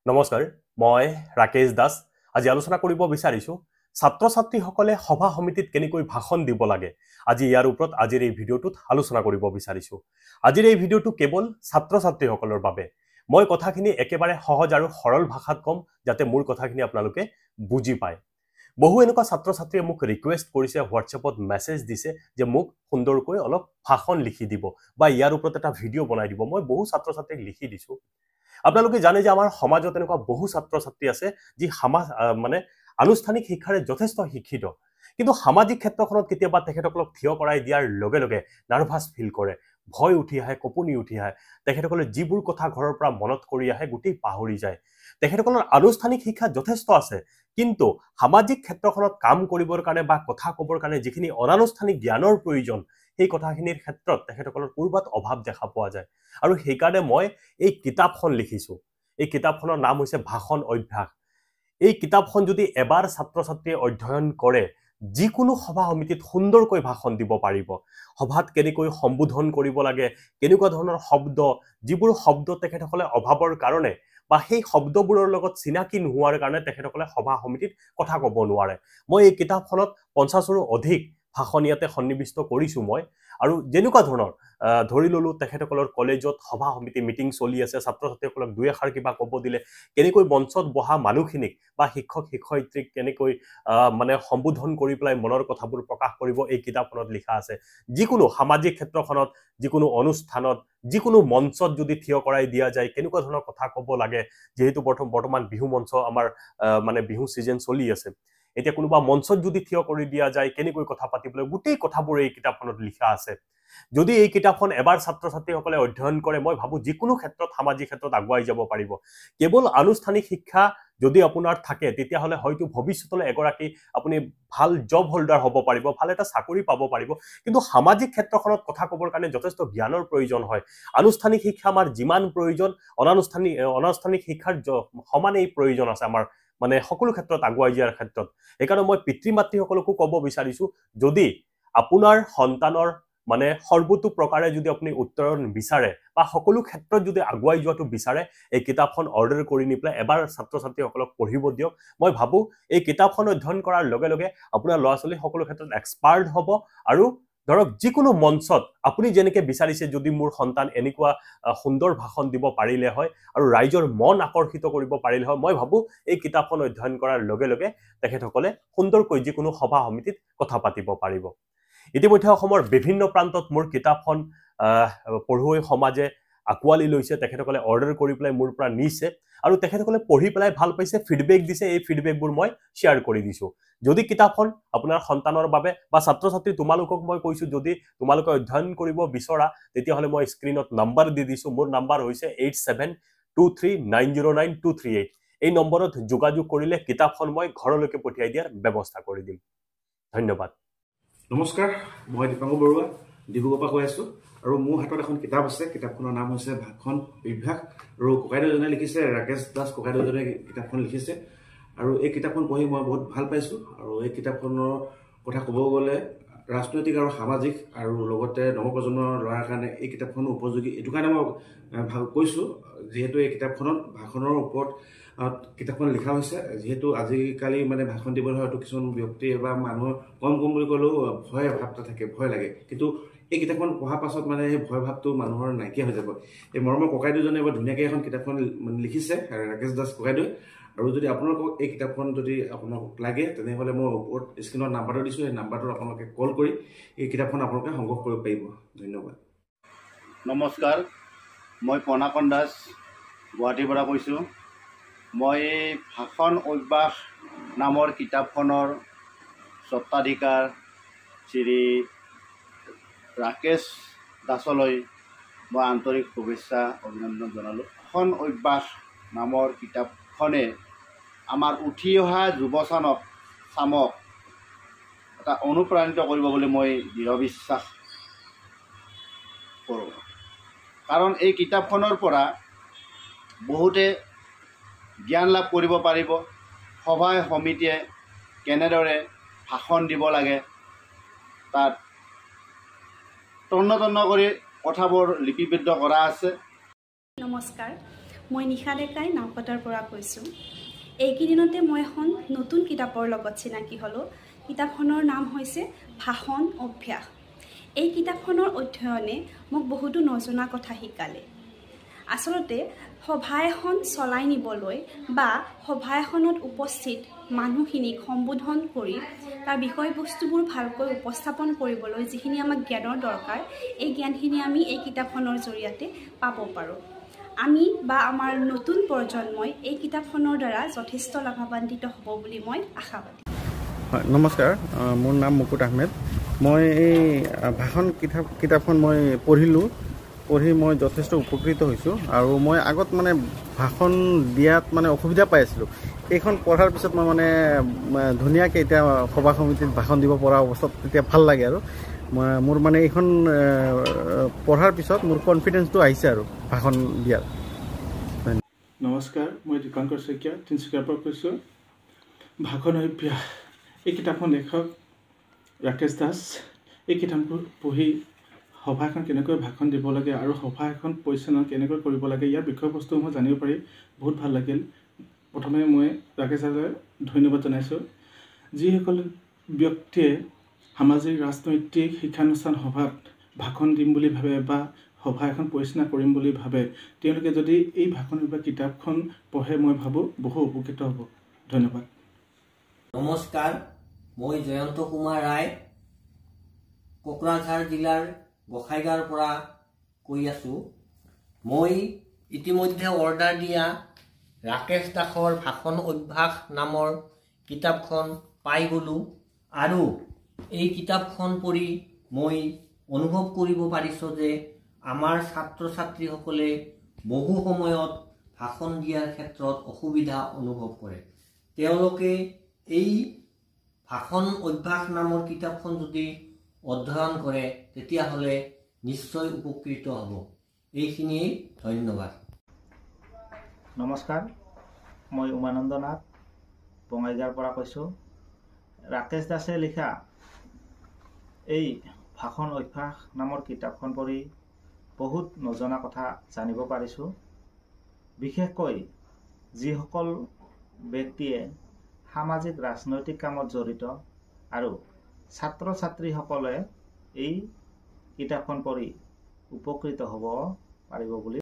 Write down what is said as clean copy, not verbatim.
নমস্কাৰ মই ৰাকেশ দাস আজি আলোচনা কৰিব বিচাৰিছো ছাত্ৰ ছাত্ৰীসকলে সভা সমিতিত কেনেকৈ ভাষণ দিব লাগে আজি ইয়াৰ ওপৰত আজিৰ এই ভিডিঅ'টোত আলোচনা কৰিব বিচাৰিছো আজিৰ এই ভিডিঅ'টো কেৱল ছাত্ৰ ছাত্ৰীসকলৰ বাবে মই কথাখিনি একেবাৰে সহজ আৰু সৰল ভাষাত কম যাতে মোৰ কথাখিনি আপোনালোকে বুজি পায় বহু এনেকুৱা ছাত্ৰ ছাত্ৰীয়ে মোক ৰিকুৱেষ্ট কৰিছে হোৱাটছএপত মেছেজ দিছে যে মোক সুন্দৰকৈ অলপ ভাষণ লিখি দিব বা ইয়াৰ ওপৰত এটা ভিডিঅ' বনাই দিব মই বহু ছাত্ৰ ছাত্ৰীক লিখি দিছো আপোনালোকে জানে যে আমাৰ সমাজত এনেকুৱা বহু ছাত্ৰ ছাত্ৰী আছে যি মানে আনুষ্ঠানিক শিক্ষাৰে যথেষ্ট শিক্ষিত কিন্তু সামাজিক ক্ষেত্ৰখনত কেতিয়াবা তেখেতসকলক থিয় কৰাই দিয়াৰ লগে লগে নাৰ্ভাছ ফিল কৰে ভয় উঠি আহে কপনি উঠি আহে তেখেতসকলে যিবোৰ কথা ঘৰৰ পৰা মনত কৰি আহে গোটেই পাহৰি যায় তেখেতসকলৰ আনুষ্ঠানিক শিক্ষা যথেষ্ট আছে কিন্তু সামাজিক ক্ষেত্ৰখনত কাম কৰিবৰ কাৰণে বা কথা ক'বৰ কাৰণে যিখিনি অনানুষ্ঠানিক জ্ঞানৰ প্ৰয়োজন এই কথাখিনিৰ ক্ষেত্ৰত তেখেতসকলৰ পূৰ্বত অভাৱ দেখা পোৱা যায় আৰু সেইকাৰণে মই এই কিতাপখন লিখিছো এই কিতাপখনৰ নাম হৈছে ভাষণ অভ্যাস এই কিতাপখন যদি এবাৰ ছাত্ৰ ছাত্ৰীয়ে অধ্যয়ন কৰে যিকোনো সভা সমিতিত সুন্দৰকৈ ভাষণ দিব পাৰিব সভাত কেনেকৈ সম্বোধন কৰিব লাগে কেনেকুৱা ধৰণৰ শব্দ যিবোৰ শব্দ তেখেতসকলে অভাৱৰ কাৰণে বা সেই শব্দবোৰৰ লগত চিনাকি নোহোৱাৰ কাৰণে তেখেতসকলে সভা সমিতিত কথা ক'ব নোৱাৰে মই এই কিতাপখনত 50ৰো অধিক ভাষণ ইয়াতে সন্নিবিষ্ট কৰিছো মই আৰু যেনেকুৱা ধৰণৰ ধৰি ললো তেখেতসকলৰ কলেজত সভা সমিতি মিটিং চলি আছে ছাত্ৰ ছাত্ৰীসকলক দুই এষাৰ কিবা ক'ব দিলে কেনেকৈ মঞ্চত বহা মানুহখিনিক বা শিক্ষক শিক্ষয়িত্ৰীক কেনেকৈ মানে সম্বোধন কৰি পেলাই মনৰ কথাবোৰ প্ৰকাশ কৰিব এই কিতাপখনত লিখা আছে যিকোনো সামাজিক ক্ষেত্ৰখনত যিকোনো অনুষ্ঠানত যিকোনো মঞ্চত যদি থিয় কৰাই দিয়া যায় কেনেকুৱা ধৰণৰ কথা ক'ব লাগে যেহেতু বৰ্তমান বিহু মঞ্চ আমাৰ মানে বিহু সিজন চলি আছে এতিয়া কোনোবা মঞ্চত যদি থিয় কৰি দিয়া যায় কেনেকৈ কথা পাতিবলৈ গোটেই কথাবোৰ এই কিতাপখনত লিখা আছে যদি এই কিতাপখন এবাৰ ছাত্ৰ ছাত্ৰীসকলে অধ্যয়ন কৰে মই ভাবো যিকোনো ক্ষেত্ৰত সামাজিক ক্ষেত্ৰত আগুৱাই যাব পাৰিব কেৱল আনুষ্ঠানিক শিক্ষা যদি আপোনাৰ থাকে তেতিয়া হলে হয়তো ভৱিষ্যতলৈ এগৰাকী আপুনি ভাল জব হোল্ডাৰ হ'ব পাৰিব ভাল এটা চাকৰি পাব পাৰিব কিন্তু সামাজিক ক্ষেত্ৰখনত কথা ক'বৰ কাৰণে যথেষ্ট জ্ঞানৰ প্ৰয়োজন হয় আনুষ্ঠানিক শিক্ষা আমাৰ যিমান প্ৰয়োজন অনানুষ্ঠানিক শিক্ষাৰ সমানেই প্ৰয়োজন আছে আমাৰ মানে সকলো ক্ষেত্ৰত আগুৱাই যোৱাৰ ক্ষেত্ৰত এইকাৰণে মই পিতৃ মাতৃসকলকো ক'ব বিচাৰিছো যদি আপোনাৰ সন্তানৰ মানে সৰ্বতো প্ৰকাৰে যদি আপুনি উত্তৰণ বিচাৰে বা সকলো ক্ষেত্ৰত যদি আগুৱাই যোৱাটো বিচাৰে এই কিতাপখন অৰ্ডাৰ কৰি নি পেলাই এবাৰ ছাত্ৰ ছাত্ৰীসকলক পঢ়িব দিয়ক মই ভাবো এই কিতাপখন অধ্যয়ন কৰাৰ লগে লগে আপোনাৰ ল'ৰা ছোৱালী সকলো ক্ষেত্ৰত এক্সপাৰ্ট হ'ব আৰু ধৰক যিকোনো মঞ্চত আপুনি যেনেকৈ বিচাৰিছে যদি মোৰ সন্তান এনেকুৱা সুন্দৰ ভাষণ দিব পাৰিলে হয় আৰু ৰাইজৰ মন আকৰ্ষিত কৰিব পাৰিলে হয় মই ভাবো এই কিতাপখন অধ্যয়ন কৰাৰ লগে লগে তেখেতসকলে সুন্দৰকৈ যিকোনো সভা সমিতিত কথা পাতিব পাৰিব ইতিমধ্যে অসমৰ বিভিন্ন প্ৰান্তত মোৰ কিতাপখন পঢ়ুৱৈ সমাজে আকোৱালি লৈছে তেখেতসকলে অৰ্ডাৰ কৰি পেলাই মোৰ পৰা নিছে আৰু তেখেতসকলে পঢ়ি পেলাই ভাল পাইছে ফিডবেক দিছে এই ফিডবেকবোৰ মই শ্বেয়াৰ কৰি দিছো যদি কিতাপখন আপোনাৰ সন্তানৰ বাবে বা ছাত্ৰ ছাত্ৰী তোমালোকক মই কৈছো যদি তোমালোকে অধ্যয়ন কৰিব বিচৰা তেতিয়াহলে মই স্ক্ৰীনত নাম্বাৰ দি দিছো মোৰ নাম্বাৰ হৈছে 8723909238 এই নম্বৰত যোগাযোগ কৰিলে কিতাপখন মই ঘৰলৈকে পঠিয়াই দিয়াৰ ব্যৱস্থা কৰি দিম ধন্যবাদ নমস্কাৰ মই দীপাংকৰ বৰুৱা ডিব্ৰুগড়ৰ পৰা কৈ আছো আৰু মোৰ হাতত এখন কিতাপ আছে কিতাপখনৰ নাম হৈছে ভাষণ অভ্যাস আৰু ককাইদেউজনে লিখিছে ৰাকেশ দাস ককাইদেউজনে কিতাপখন লিখিছে আৰু এই কিতাপখন পঢ়ি মই বহুত ভাল পাইছো আৰু এই কিতাপখনৰ কথা ক'ব গ'লে ৰাজনৈতিক আৰু সামাজিক আৰু লগতে নৱপ্ৰজন্মৰ ল'ৰাৰ কাৰণে এই কিতাপখন উপযোগী এইটো কাৰণে মই ভাল কৈছো যেহেতু এই কিতাপখনত ভাষণৰ ওপৰত কিতাপখন লিখা হৈছে যেহেতু আজিকালি মানে ভাষণ দিবলৈ হয়তো কিছুমান ব্যক্তি বা মানুহৰ কম বুলি ক'লেও ভয় ভাৱটা থাকে ভয় লাগে কিন্তু এই কিতাপখন পঢ়াৰ পাছত মানে সেই ভয় ভাৱটো মানুহৰ নাইকিয়া হৈ যাব এই মৰমৰ ককাইদেউজনে বৰ ধুনীয়াকৈ এখন কিতাপখন লিখিছে ৰাকেশ দাস ককাইদেউ আৰু যদি আপোনালোকক এই কিতাপখন যদি আপোনালোকক লাগে তেনেহ'লে মই ওপৰত স্ক্ৰীনত নাম্বাৰটো দিছোঁ সেই নাম্বাৰটোত আপোনালোকে কল কৰি এই কিতাপখন আপোনালোকে সংগ্ৰহ কৰিব পাৰিব ধন্যবাদ নমস্কাৰ মই পনাকন দাস গুৱাহাটীৰ পৰা কৈছোঁ মই ভাষণ অভ্যাস নামৰ কিতাপখনৰ স্বত্বাধিকাৰ শ্ৰী ৰাকেশ দাসলৈ মই আন্তৰিক শুভেচ্ছা অভিনন্দন জনালোঁ ভাষণ অভ্যাস নামৰ কিতাপখনে আমাৰ উঠি অহা চামক এটা অনুপ্ৰাণিত কৰিব বুলি মই দৃঢ় বিশ্বাস কৰোঁ কাৰণ এই কিতাপখনৰ পৰা বহুতে জ্ঞান লাভ কৰিব পাৰিব সভা সমিতিয়ে কেনেদৰে ভাষণ দিব লাগে তাত তন্ন কৰি কথাবোৰ লিপিবদ্ধ কৰা আছে নমস্কাৰ মই নিশা ডেকাই নাওকটাৰ পৰা কৈছোঁ। এইকেইদিনতে মই এখন নতুন কিতাপৰ লগত চিনাকি হ'লোঁ। কিতাপখনৰ নাম হৈছে ভাষণ অভ্যাস। এই কিতাপখনৰ অধ্যয়নে মোক বহুতো নজনা কথা শিকালে। আচলতে সভা এখন চলাই নিবলৈ বা সভা এখনত উপস্থিত মানুহখিনিক সম্বোধন কৰি তাৰ বিষয়বস্তুবোৰ ভালকৈ উপস্থাপন কৰিবলৈ যিখিনি আমাক জ্ঞানৰ দৰকাৰ, এই জ্ঞানখিনি আমি এই কিতাপখনৰ জৰিয়তে পাব পাৰোঁ। আমি বা আমাৰ নতুন প্ৰজন্মই এই কিতাপখনৰ দ্বাৰা যথেষ্ট লাভান্বিত হ'ব বুলি মই আশাবাদী। হয়, নমস্কাৰ। মোৰ নাম মুকুট আহমেদ। মই এই ভাষণ কিতাপখন মই পঢ়ি মই যথেষ্ট উপকৃত হৈছোঁ। আৰু মই আগত মানে ভাষণ দিয়াত মানে অসুবিধা পাই আছিলোঁ। এইখন পঢ়াৰ পিছত মই মানে ধুনীয়াকৈ এতিয়া সভা সমিতিত ভাষণ দিব পৰা অৱস্থাত তেতিয়া ভাল লাগে। আৰু মোৰ মানে এইখন পঢ়াৰ পিছত মোৰ কনফিডেন্সটো আহিছে আৰু ভাষণ দিয়াৰ। নমস্কাৰ, মই দীপংকৰ শইকীয়া তিনিচুকীয়াৰ পৰা কৈছোঁ। ভাষণ অভ্যাস এই কিতাপখন লেখক ৰাকেশ দাস। এই কিতাপবোৰ পঢ়ি সভা এখন কেনেকৈ ভাষণ দিব লাগে আৰু সভা এখন পৰিচালনা কেনেকৈ কৰিব লাগে ইয়াৰ বিষয়বস্তু মই জানিব পাৰি বহুত ভাল লাগিল। প্ৰথমে মই ৰাকেশ দাসলৈ ধন্যবাদ জনাইছোঁ। যিসকল ব্যক্তিয়ে সামাজিক ৰাজনৈতিক শিক্ষানুষ্ঠান সভাত ভাষণ দিম বুলি ভাবে বা সভা এখন পৰিচালনা কৰিম বুলি ভাবে, তেওঁলোকে যদি এই ভাষণ বা কিতাপখন পঢ়ে মই ভাবোঁ বহু উপকৃত হ'ব। ধন্যবাদ। নমস্কাৰ, মই জয়ন্ত কুমাৰ ৰায় কোকৰাঝাৰ জিলাৰ গোসাইগাঁৱৰ পৰা কৈ আছোঁ। মই ইতিমধ্যে অৰ্ডাৰ দিয়া ৰাকেশ দাসৰ ভাষণ অভ্যাস নামৰ কিতাপখন পাই গ'লোঁ আৰু এই কিতাপখন পঢ়ি মই অনুভৱ কৰিব পাৰিছোঁ যে আমাৰ ছাত্ৰ ছাত্ৰীসকলে বহু সময়ত ভাষণ দিয়াৰ ক্ষেত্ৰত অসুবিধা অনুভৱ কৰে। তেওঁলোকে এই ভাষণ অভ্যাস নামৰ কিতাপখন যদি অধ্যয়ন কৰে তেতিয়াহ'লে নিশ্চয় উপকৃত হ'ব। এইখিনিয়েই, ধন্যবাদ। নমস্কাৰ, মই উমানন্দ নাথ বঙাইগাঁৱৰ পৰা কৈছোঁ। ৰাকেশ দাসে লিখা এই ভাষণ অভ্যাস নামৰ কিতাপখন পঢ়ি বহুত নজনা কথা জানিব পাৰিছোঁ। বিশেষকৈ যিসকল ব্যক্তিয়ে সামাজিক ৰাজনৈতিক কামত জড়িত আৰু ছাত্ৰ ছাত্ৰীসকলে এই কিতাপখন পঢ়ি উপকৃত হ'ব পাৰিব বুলি